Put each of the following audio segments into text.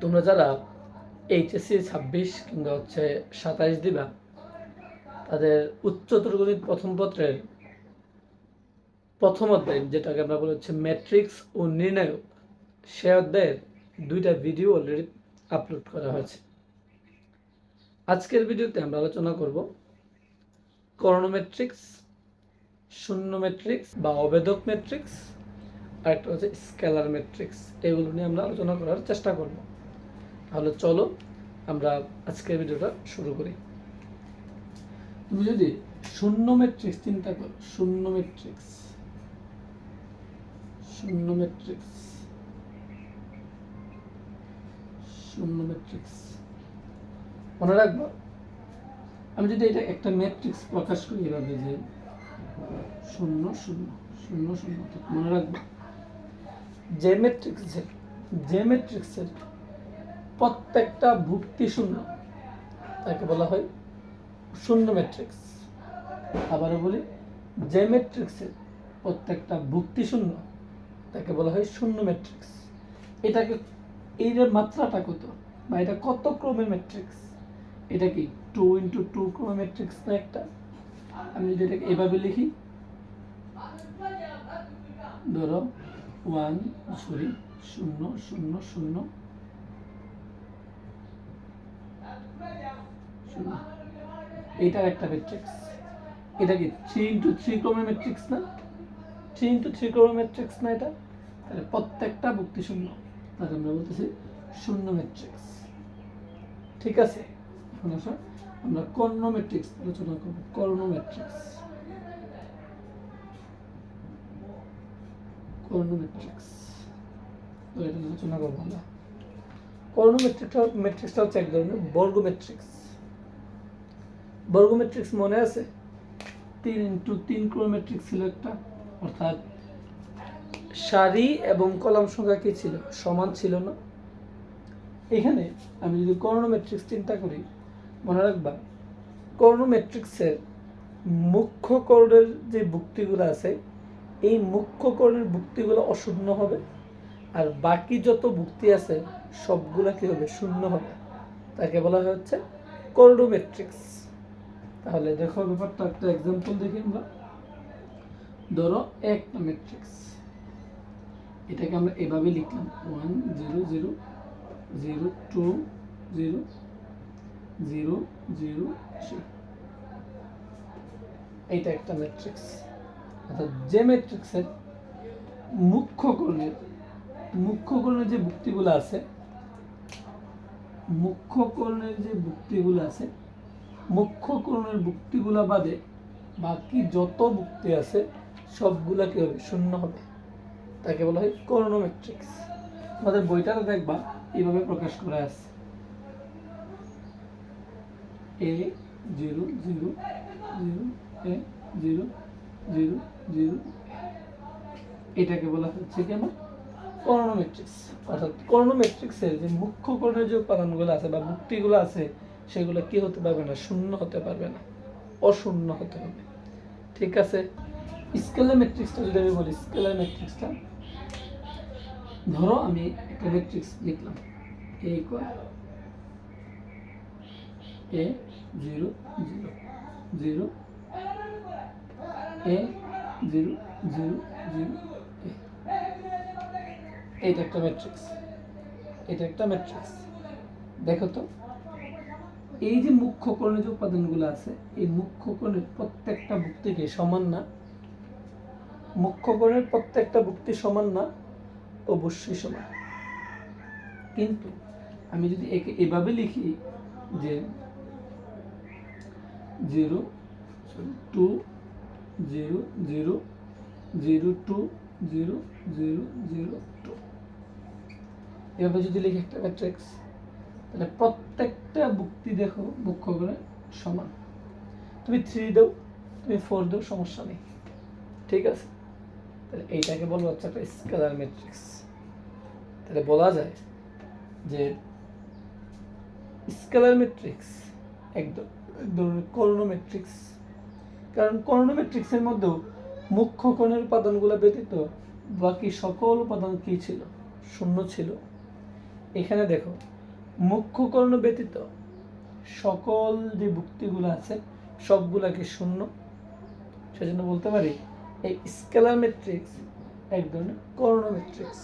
তোমরা যারা এইচএসসি 26 কিংবা 27 দিবা, তাদের উচ্চতর গণিত প্রথম পত্রের প্রথম অধ্যায়, যেটাকে আমরা বলি ম্যাট্রিক্স ও নির্ণায়ক, সে অধ্যায়ের 2টা ভিডিও অলরেডি আপলোড করা হয়েছে। আজকের ভিডিওতে আমরা আলোচনা করব কর্ণ ম্যাট্রিক্স, শূন্য ম্যাট্রিক্স বা অবেধক ম্যাট্রিক্স, আর একটা হচ্ছে স্কেলার ম্যাট্রিক্স। এগুলো নিয়ে আমরা আলোচনা করার চেষ্টা করব। তাহলে চলো আমরা আজকের ভিডিওটা শুরু করি। তুমি যদি শূন্য ম্যাট্রিক্স চিন্তা করো, শূন্য ম্যাট্রিক্স মনে রাখবো, আমি যদি এটা একটা ম্যাট্রিক্স প্রকাশ করি এভাবে যে 0 0 0 0, মনে রাখবো যে ম্যাট্রিক্সের প্রত্যেকটা ভুক্তি শূন্য তাকে বলা হয় শূন্য ম্যাট্রিক্স। আবারও বলি, যে ম্যাট্রিক্সের প্রত্যেকটা ভুক্তি শূন্য তাকে বলা হয় শূন্য ম্যাট্রিক্স। এটাকে এর মাত্রাটা কত, বা এটা কত ক্রমের ম্যাট্রিক্স? এটা কি 2 × 2 ক্রমের ম্যাট্রিক্স না একটা? আমি যদি এটাকে এভাবে লিখি, ধরো 1 0 0 0 0 0, এটার একটা ম্যাট্রিক্স। এটা কি 3 × 3 ক্রমের ম্যাট্রিক্স না? 3 × 3 ক্রমের ম্যাট্রিক্স না এটা? তাহলে প্রত্যেকটা ভুক্তি শূন্য, তাহলে আমরা বলতেছি শূন্য ম্যাট্রিক্স। ঠিক আছে, এখন আসো আমরা কর্ণ ম্যাট্রিক্স আলোচনা করব। কর্ণ ম্যাট্রিক্স এটা আলোচনা করবো আমরা। কর্ণ ম্যাট্রিক্সটা হচ্ছে এক ধরনের বর্গ ম্যাট্রিক্স। বর্গ ম্যাট্রিক্স মনে আছে? 3 × 3 ক্রম ম্যাট্রিক্স ছিল একটা, অর্থাৎ সারি এবং কলাম সংখ্যা কি ছিল? সমান ছিল না। এখানে আমি যদি কর্ণ ম্যাট্রিক্স চিন্তা করি, মনে রাখবা কর্ণ ম্যাট্রিক্সের মুখ্য কর্ণের যে ভুক্তিগুলো আছে, এই মুখ্য কর্ণের ভুক্তিগুলো অশূন্য হবে, আর বাকি যত ভুক্তি আছে সবগুলা কি হবে? শূন্য হবে। তাকে বলা হচ্ছে কর্ণ ম্যাট্রিক্স। তাহলে দেখো ব্যাপারটা, একটা এক্সাম্পল দেখি আমরা। ধরো একটা ম্যাট্রিক্স, এটাকে আমরা এভাবে লিখলাম 1 0 0 0 2 0 0 0 3। এইটা একটা ম্যাট্রিক্স। অর্থাৎ যে ম্যাট্রিক্সের মুখ্য কর্ণের যে ভুক্তিগুলো আছে, মুখ্য কর্ণের ভুক্তিগুলো বাদে বাকি যত ভুক্তি আছে সবগুলা কি হবে? শূন্য হবে। তাকে বলা হয় কর্ণ ম্যাট্রিক্স। আমাদের বইটাতে দেখবা এইভাবে প্রকাশ করা আছে, A 0 0 0 A 0 0 0। এটাকে বলা হচ্ছে কেন? কর্ণ ম্যাট্রিক্স। অর্থাৎ কর্ণ ম্যাট্রিক্সের যে মুখ্য কর্ণের যে উপাদানগুলো আছে বা ভুক্তিগুলো আছে, সেগুলো কি হতে পারবে না? শূন্য হতে পারবে না, অশূন্য হতে হবে। ঠিক আছে। স্কেলার ম্যাট্রিক্সটা যদি আমি বলি, স্কেলার ম্যাট্রিক্সটা ধরো আমি একটা ম্যাট্রিক্স লিখলাম A = A 0 0 0 A 0 0 0 A। এটা একটা ম্যাট্রিক্স। দেখো তো, এই যে মুখ্য কর্ণের যে উপাদানগুলো আছে, এই মুখ্য কর্ণের প্রত্যেকটা ভুক্তিকে সমান না? মুখ্য কর্ণের প্রত্যেকটা ভুক্তি সমান না? অবশ্যই সমান। কিন্তু আমি যদি একে এভাবে লিখি যে 0 2 0 0 0 2 0 0 0 2, এভাবে যদি লিখি একটা ম্যাট্রিক্স, তাহলে প্রত্যেকটা ভুক্তি দেখো মুখ্য কর্ণের সমান। তুমি 3 দাও, তুমি 4 দাও, সমস্যা নেই। ঠিক আছে, তাহলে এইটাকে বলবো হচ্ছে একটা স্কেলার ম্যাট্রিক্স। তাহলে বলা যায় যে স্কেলার ম্যাট্রিক্স এক ধরনের কর্ণ ম্যাট্রিক্স। কারণ কর্ণ ম্যাট্রিক্সের মধ্যেও মুখ্য কর্ণের উপাদানগুলো ব্যতীত বাকি সকল উপাদান কি ছিল? শূন্য ছিল। এখানে দেখো মুখ্য কর্ণ ব্যতীত সকল যে ভুক্তিগুলো আছে সবগুলাকে শূন্য, সেজন্য বলতে পারি এই স্কেলার ম্যাট্রিক্স এক ধরনের কর্ণ ম্যাট্রিক্স।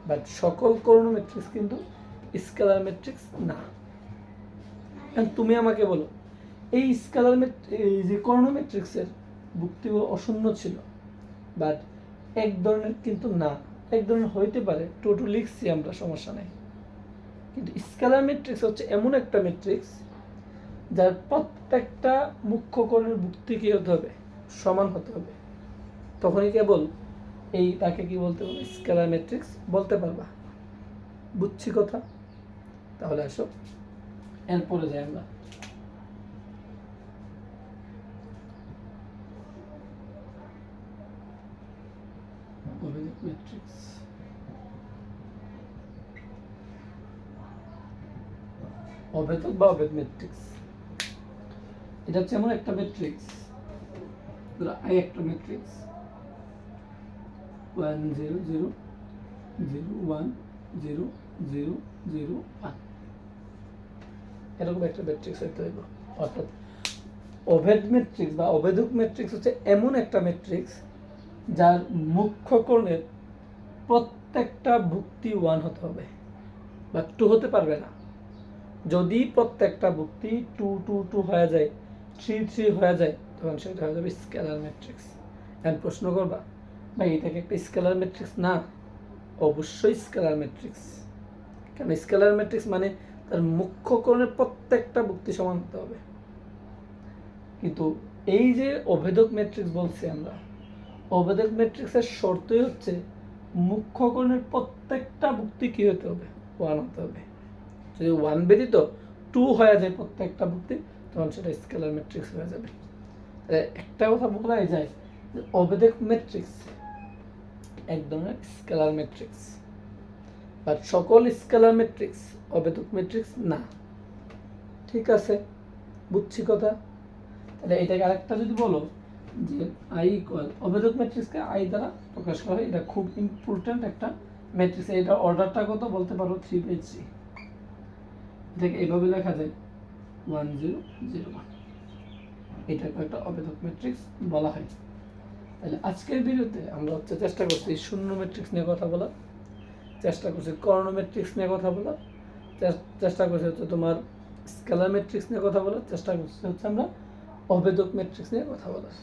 বাট সকল কর্ণ ম্যাট্রিক্স কিন্তু স্কেলার ম্যাট্রিক্স না। তুমি আমাকে বলো এই স্কেলার এই যে কর্ণ ম্যাট্রিক্সের ভুক্তিগুলো অশূন্য ছিল, বাট এক ধরনের কিন্তু না, এক ধরনের হইতে পারে, টোটো লিখছি আমরা, সমস্যা নেই। কিন্তু স্কেলার ম্যাট্রিক্স হচ্ছে এমন একটা ম্যাট্রিক্স যার প্রত্যেকটা মুখ্য কর্ণের ভুক্তি কি হতে হবে, সমান হতে হবে। তখনই কেবল এই তাকে কি বলতে পারবো, স্কেলার ম্যাট্রিক্স বলতে পারবা। বুঝছি কথা? তাহলে আসো এরপরে যাই আমরা। ম্যাট্রিক্স অভেদক বা অভেদ ম্যাট্রিক্স, এটা হচ্ছে এমন একটা ম্যাট্রিক্স, আই একটা ম্যাট্রিক্স 1 0 0 0 1 0 0 0 1, এরকম একটা ম্যাট্রিক্স হইতে হবে। অর্থাৎ অভেদ ম্যাট্রিক্স বা অভেদক ম্যাট্রিক্স হচ্ছে এমন একটা ম্যাট্রিক্স যার মুখ্য কোণের প্রত্যেকটা ভুক্তি 1 হতে হবে বা 2 হতে পারবে না। যদি প্রত্যেকটা ভুক্তি 2 2 2 হয়ে যায়, 3 3 হয়ে যায়, তখন সেটা হয়ে যাবে স্কেলার ম্যাট্রিক্স। এখন প্রশ্ন করবা ভাই এটা কি একটা স্কেলার ম্যাট্রিক্স? না, অবশ্যই স্কেলার ম্যাট্রিক্স। কারণ স্কেলার ম্যাট্রিক্স মানে তার মুখ্য কোণের প্রত্যেকটা ভুক্তি সমান হতে হবে। কিন্তু এই যে অভেদক ম্যাট্রিক্স বলছি আমরা, অভেদক ম্যাট্রিক্সের শর্তই হচ্ছে মুখ্য কোণের প্রত্যেকটা ভুক্তি কি হতে হবে, 1 হতে হবে। যদি 1 ব্যতীত 2 হয়ে যায় প্রত্যেকটা ভুক্তি, তখন সেটা স্কেলার ম্যাট্রিক্স হয়ে যাবে। একটা কথা বলাই যায় যে অভেদক ম্যাট্রিক্স এক ধরনের স্কেলার ম্যাট্রিক্স, বাট সকল স্কেলার ম্যাট্রিক্স অভেদক ম্যাট্রিক্স না। ঠিক আছে, বুঝছি কথা? তাহলে এটাকে আরেকটা যদি বলো যে আই ইকুয়াল, অভেদক ম্যাট্রিক্সকে আই দ্বারা প্রকাশ করা হয়, এটা খুব ইম্পর্টেন্ট একটা ম্যাট্রিক্স। এটা অর্ডারটা কত বলতে পারো, 3/3। এটাকে এইভাবে লেখা যায় 1 0 0 1, এটাকে একটা অভেদক ম্যাট্রিক্স বলা হয়। তাহলে আজকের ভিডিওতে আমরা হচ্ছে চেষ্টা করছি শূন্য ম্যাট্রিক্স নিয়ে কথা বলা, চেষ্টা করছি কর্ণ ম্যাট্রিক্স নিয়ে কথা বলা, চেষ্টা করছি হচ্ছে তোমার স্কেলার ম্যাট্রিক্স নিয়ে কথা বলার, চেষ্টা করছি হচ্ছে আমরা অভেদক ম্যাট্রিক্স নিয়ে কথা বলার।